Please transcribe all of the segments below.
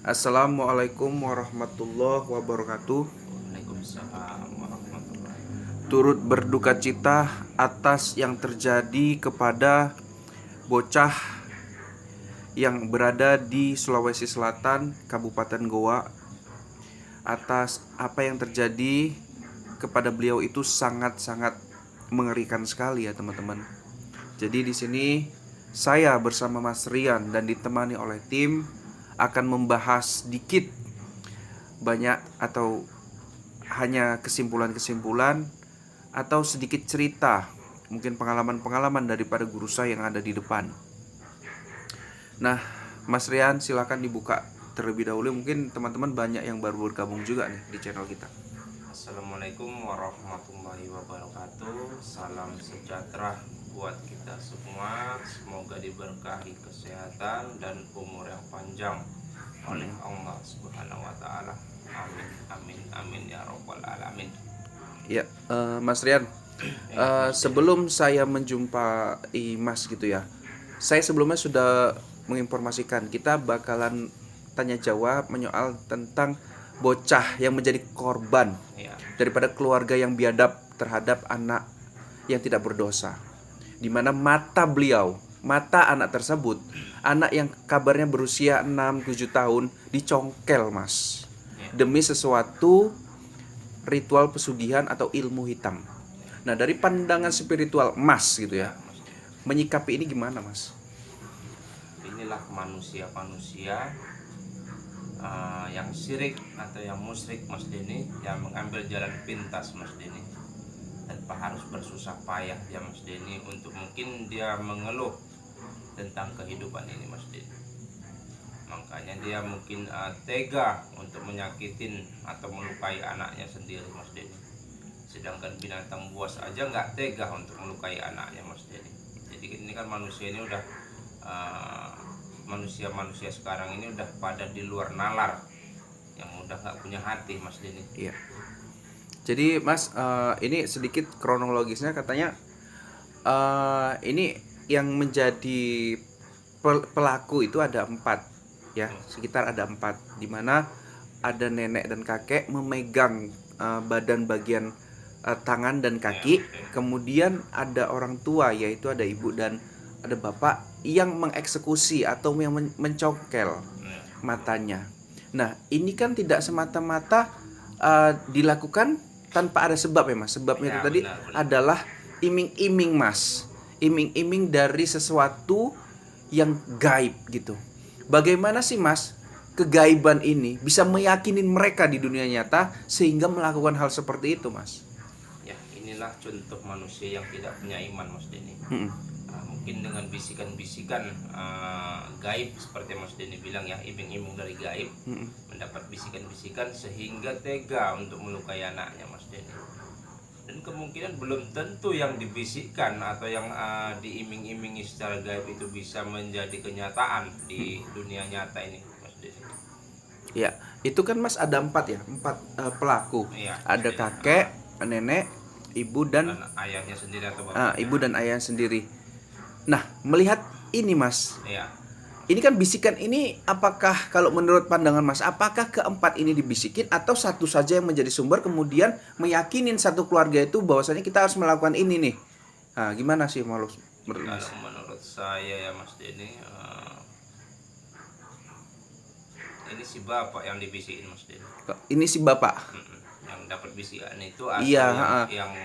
Assalamualaikum warahmatullahi wabarakatuh. Waalaikumsalam warahmatullahi. Turut berduka cita atas yang terjadi kepada bocah yang berada di Sulawesi Selatan, Kabupaten Goa. Atas apa yang terjadi kepada beliau itu sangat-sangat mengerikan sekali ya teman-teman. Jadi di sini saya bersama Mas Rian dan ditemani oleh tim akan membahas sedikit banyak atau hanya kesimpulan-kesimpulan atau sedikit cerita, mungkin pengalaman-pengalaman daripada guru saya yang ada di depan. Nah, Mas Rian silakan dibuka terlebih dahulu. Mungkin teman-teman banyak yang baru bergabung juga nih di channel kita. Assalamualaikum warahmatullahi wabarakatuh. Salam sejahtera buat kita semua. Semoga diberkahi kesehatan dan umur yang panjang oleh Allah Subhanahu wa taala. Amin amin amin ya rabbal alamin. Ya, Mas Rian, Mas sebelum saya menjumpai Mas gitu ya, saya sebelumnya sudah menginformasikan kita bakalan tanya jawab menyoal tentang bocah yang menjadi korban Ya, daripada keluarga yang biadab terhadap anak yang tidak berdosa, di mana mata anak tersebut, anak yang kabarnya berusia 6-7 tahun dicongkel Mas, ya, demi sesuatu ritual pesugihan atau ilmu hitam. Nah, dari pandangan spiritual Mas gitu ya, Mas. menyikapi ini gimana Mas? Inilah manusia-manusia yang syirik atau yang musyrik Mas Denny, yang mengambil jalan pintas Mas Denny, tanpa harus bersusah payah ya Mas Denny, untuk mungkin dia mengeluh tentang kehidupan ini Mas Denny. Makanya dia mungkin tega untuk menyakitin atau melukai anaknya sendiri Mas Denny. Sedangkan binatang buas aja nggak tega untuk melukai anaknya Mas Denny. Jadi ini kan manusia ini udah manusia-manusia sekarang ini udah pada di luar nalar, yang udah nggak punya hati Mas Denny. Iya. Jadi Mas, ini sedikit kronologisnya katanya ini yang menjadi pelaku itu ada 4 ya, sekitar ada 4, di mana ada nenek dan kakek memegang badan bagian tangan dan kaki. Kemudian ada orang tua, yaitu ada ibu dan ada bapak yang mengeksekusi atau yang mencongkel matanya. Nah, ini kan tidak semata-mata dilakukan tanpa ada sebab ya Mas. Sebabnya Ya, itu tadi benar. adalah iming-iming Mas. Iming-iming dari sesuatu yang gaib gitu. Bagaimana sih Mas kegaiban ini bisa meyakinin mereka di dunia nyata sehingga melakukan hal seperti itu Mas? Ya, inilah contoh manusia yang tidak punya iman Mas Denny. Mungkin dengan bisikan-bisikan gaib seperti Mas Denny bilang ya, iming-iming dari gaib, mendapat bisikan-bisikan sehingga tega untuk melukai anaknya Mas Denny. Dan kemungkinan belum tentu yang dibisikkan atau yang diiming-imingi secara gaib itu bisa menjadi kenyataan di dunia nyata ini Mas Denny. Ya, itu kan Mas ada 4 ya, 4 pelaku. Iya, Ada Mas Denny. kakek, nenek, ibu dan Ayahnya sendiri atau bapaknya. ibu dan ayah sendiri. Nah, melihat ini Mas, Iya. ini kan bisikan ini, apakah kalau menurut pandangan Mas, apakah keempat ini dibisikin atau satu saja yang menjadi sumber kemudian meyakinin satu keluarga itu bahwasanya kita harus melakukan ini nih? Nah, gimana sih menurut Mas? Kalau menurut saya ya Mas Denny, ini si bapak yang dibisikin Mas Denny. Ini si bapak. Yang dapat bisikan itu atau Iya, yang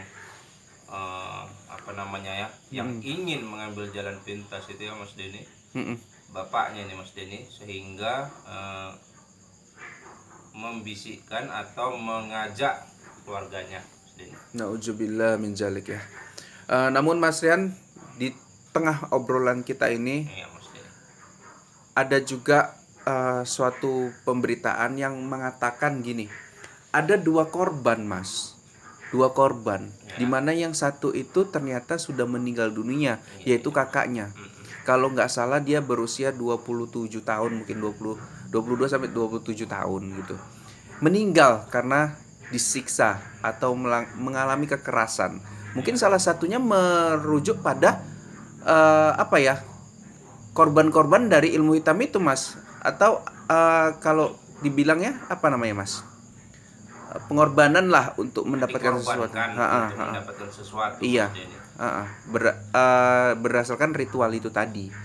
apa namanya ya, yang ingin mengambil jalan pintas itu ya Mas Denny. Bapaknya ini Mas Denny, sehingga membisikkan atau mengajak keluarganya Mas Denny. Nauzubillah min zalik ya. Namun Mas Rian, di tengah obrolan kita ini Iya Mas Denny. ada juga suatu pemberitaan yang mengatakan gini, ada 2 korban Mas, 2 korban, Ya. dimana yang satu itu ternyata sudah meninggal dunia, yaitu kakaknya. Kalau nggak salah dia berusia 27 tahun, mungkin 22 sampai 27 tahun gitu, meninggal karena disiksa atau mengalami kekerasan. Mungkin salah satunya merujuk pada apa ya, korban-korban dari ilmu hitam itu Mas. Atau kalau dibilangnya apa namanya Mas? Pengorbanan lah untuk mendapatkan sesuatu. Dikorbankan untuk mendapatkan sesuatu Iya, Mas Denny. berdasarkan ritual itu tadi. Ya.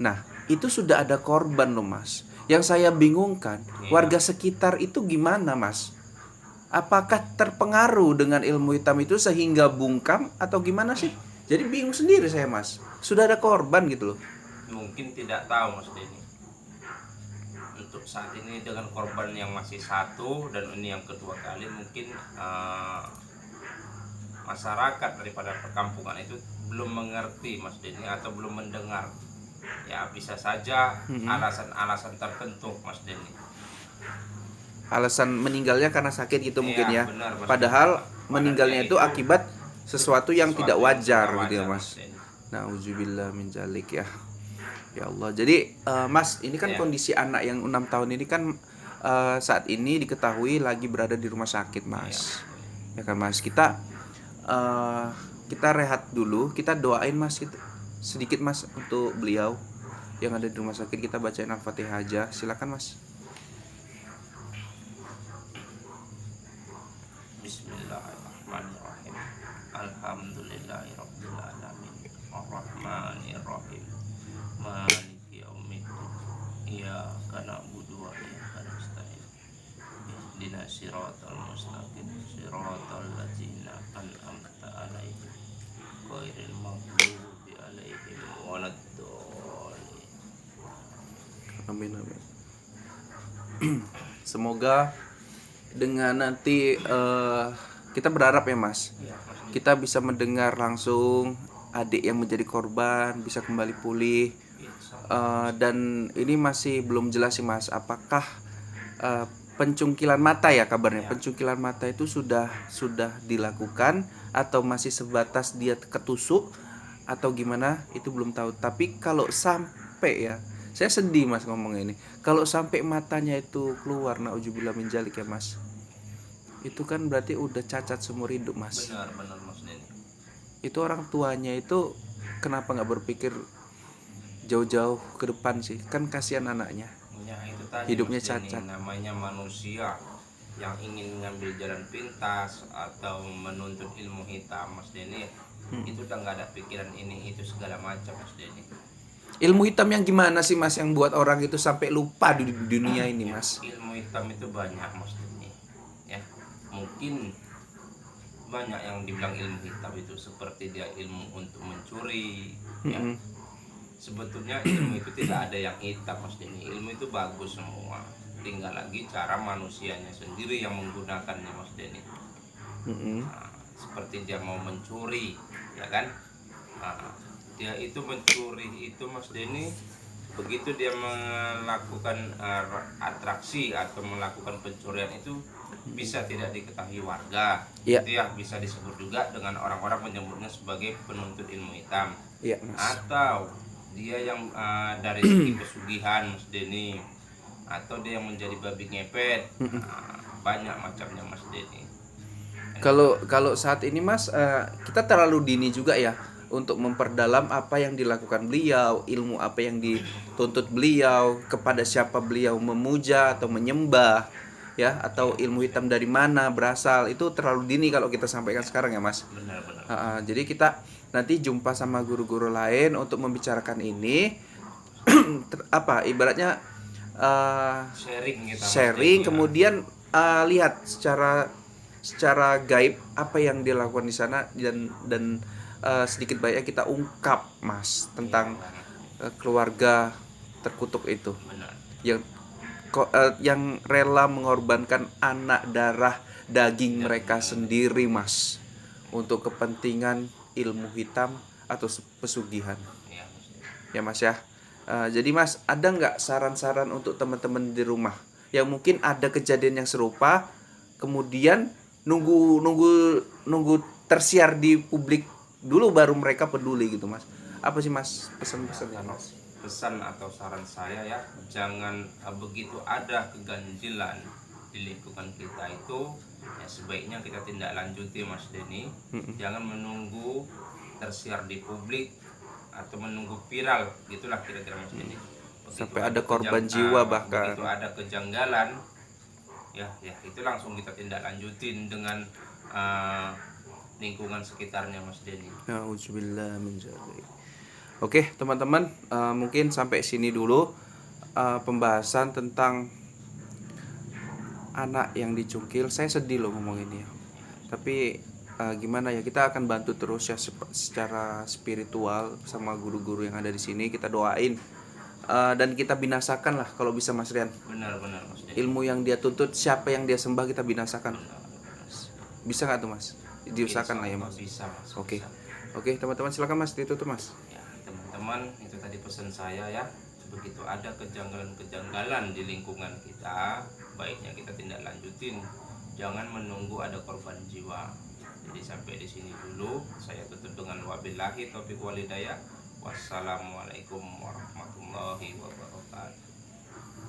Nah, itu sudah ada korban loh Mas. Yang saya bingungkan, Iya. warga sekitar itu gimana Mas? Apakah terpengaruh dengan ilmu hitam itu sehingga bungkam atau gimana sih? Jadi bingung sendiri saya Mas. Sudah ada korban gitu loh. Mungkin tidak tahu Mas Denny. Untuk saat ini dengan korban yang masih satu dan ini yang kedua kali, mungkin masyarakat daripada perkampungan itu belum mengerti Mas Denny atau belum mendengar. Ya bisa saja alasan-alasan tertentu Mas Denny. Alasan meninggalnya karena sakit gitu mungkin ya. Benar, Mas. Padahal meninggalnya itu itu akibat sesuatu yang tidak yang wajar tidak gitu ya wajar, Mas. Denny. Nauzubillah min dzalik ya. Ya Allah. Jadi Mas, ini kan Ya. kondisi anak yang 6 tahun ini kan saat ini diketahui lagi berada di rumah sakit Mas. Ya kan Mas. Kita rehat dulu, kita doain Mas sedikit Mas untuk beliau yang ada di rumah sakit. Kita bacain Al-Fatihah aja. Silakan Mas. Bismillahirrahmanirrahim. Alhamdulillahirabbil alamin. Arrahmanirrahim. Maliki yaumiddin. Iyyaka na'budu wa iyyaka nasta'in. Ihdinas siratal mustaqim. Siratal ladzina an'amta 'alaihim. Ghairil maghdubi 'alaihim waladdallin. Amin amin. Semoga dengan nanti kita berharap ya Mas, Ya, Mas. kita bisa mendengar langsung adik yang menjadi korban bisa kembali pulih. Dan ini masih belum jelas sih Mas, apakah pencungkilan mata ya kabarnya. Pencungkilan mata itu sudah dilakukan atau masih sebatas dia ketusuk atau gimana itu belum tahu. Tapi kalau sampai ya, saya sedih Mas ngomong ini. Kalau sampai matanya itu keluar, nauzubillah min dzalik ya Mas. Itu kan berarti udah cacat seumur hidup Mas. Benar Mas Denny. Itu orang tuanya itu kenapa nggak berpikir jauh-jauh ke depan sih? Kan kasihan anaknya. Ya, itu tadi, Hidupnya Mas Denny, cacat. namanya manusia yang ingin mengambil jalan pintas atau menuntut ilmu hitam Mas Denny. Itu udah nggak ada pikiran ini itu segala macam Mas Denny. Ilmu hitam yang gimana sih Mas yang buat orang itu sampai lupa di dunia ini Mas? Ilmu hitam itu banyak Mas Denny. Ya, mungkin banyak yang dibilang ilmu hitam itu seperti dia ilmu untuk mencuri. Ya. Sebetulnya ilmu itu tidak ada yang hitam Mas Denny. Ilmu itu bagus semua. Tinggal lagi cara manusianya sendiri yang menggunakannya Mas Denny. Nah, seperti dia mau mencuri, ya kan? Nah, dia itu mencuri itu Mas Denny, begitu dia melakukan atraksi atau melakukan pencurian itu bisa tidak diketahui warga. Ya. Itu ya bisa disebut juga dengan orang-orang menyebutnya sebagai penuntut ilmu hitam. Iya Mas. Atau dia yang dari segi pesugihan Mas Denny, atau dia yang menjadi babi ngepet. Banyak macamnya Mas Denny. Kalau saat ini Mas, kita terlalu dini juga ya untuk memperdalam apa yang dilakukan beliau, ilmu apa yang dituntut beliau, kepada siapa beliau memuja atau menyembah, ya, atau ilmu hitam dari mana berasal, itu terlalu dini kalau kita sampaikan sekarang ya Mas. Benar. Jadi kita nanti jumpa sama guru-guru lain untuk membicarakan ini. Ibaratnya Sharing kita. sharing, kemudian lihat secara gaib apa yang dia lakukan di sana, dan sedikit banyak kita ungkap Mas tentang keluarga terkutuk itu. Benar. Yang rela mengorbankan anak darah daging mereka sendiri Mas untuk kepentingan ilmu hitam atau pesugihan. Ya Mas ya. Jadi Mas, ada nggak saran-saran untuk teman-teman di rumah yang mungkin ada kejadian yang serupa, kemudian nunggu tersiar di publik dulu baru mereka peduli gitu Mas? Apa sih Mas pesan-pesannya Mas? Pesan atau saran saya ya, jangan begitu ada keganjilan di lingkungan kita itu, ya sebaiknya kita tindak lanjuti Mas Denny. Jangan menunggu tersiar di publik atau menunggu viral, gitulah kira-kira Mas Denny. Begitu Sampai ada korban jiwa bahkan. begitu ada kejanggalan, ya itu langsung kita tindak lanjutin dengan lingkungan sekitarnya Mas Denny. Nauzubillah min dzalik. Oke teman-teman, mungkin sampai sini dulu pembahasan tentang anak yang dicungkil. Saya sedih loh ngomong ini ya. Tapi gimana ya, kita akan bantu terus ya secara spiritual sama guru-guru yang ada di sini. Kita doain dan kita binasakan lah kalau bisa Mas Rian. Benar Mas Denny. Ilmu yang dia tuntut, siapa yang dia sembah, kita binasakan. Bisa nggak tuh Mas? Diusahakan lah ya Mas. Bisa Mas. Oke. Bisa. Oke teman-teman, silakan Mas, ditutup Mas. Ya teman-teman, itu tadi pesan saya ya. Begitu ada kejanggalan-kejanggalan di lingkungan kita, baiknya kita tindak lanjutin. Jangan menunggu ada korban jiwa. Jadi sampai di sini dulu. Saya tutup dengan wabillahi taufiq wal hidayah. Wassalamualaikum warahmatullahi wabarakatuh.